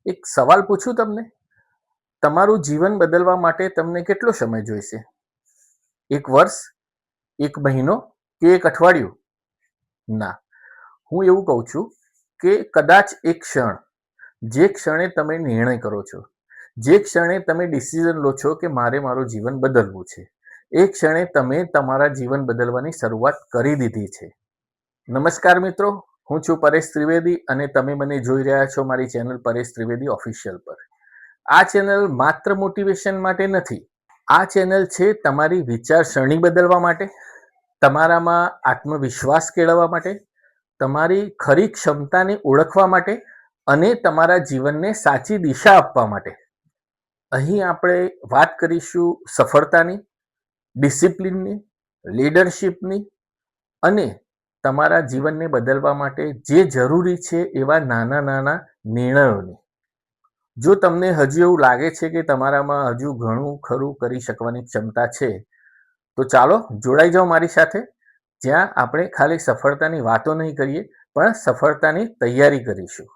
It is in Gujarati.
એક સવાલ પૂછું તમને? તમારું જીવન બદલવા માટે તમને કેટલો સમય જોઈશે? 1 વર્ષ, 1 મહિનો કે 1 અઠવાડિયું? ના. હું એવું કહું છું કે કદાચ એક ક્ષણ, જે ક્ષણે તમે નિર્ણય કરો છો, જે ક્ષણે તમે ડિસિઝન લો છો કે મારે મારું જીવન બદલવું છે, એ ક્ષણે તમે તમારા જીવન બદલવાની શરૂઆત કરી દીધી છે. નમસ્કાર મિત્રો, હું છું પરેશ ત્રિવેદી અને તમે મને જોઈ રહ્યા છો મારી ચેનલ પરેશ ત્રિવેદી ઓફિશિયલ પર. આ ચેનલ માત્ર મોટિવેશન માટે નથી. આ ચેનલ છે તમારી વિચારસરણી બદલવા માટે, તમારામાં આત્મવિશ્વાસ કેળવવા માટે, તમારી ખરી ક્ષમતાને ઓળખવા માટે અને તમારા જીવનને સાચી દિશા આપવા માટે. અહીં આપણે વાત કરીશું સફળતાની, ડિસિપ્લિનની, લીડરશિપની અને તમારા જીવનને બદલવા માટે જે જરૂરી છે એવા નાના નાના નિર્ણયોની. જો તમને હજુ એવું લાગે છે કે તમારામાં હજુ ઘણું ખરું કરી શકવાની ક્ષમતા છે, તો ચાલો જોડાઈ જાઓ મારી સાથે, જ્યાં આપણે ખાલી સફળતાની વાતો નહીં કરીએ, પણ સફળતાની તૈયારી કરીશું.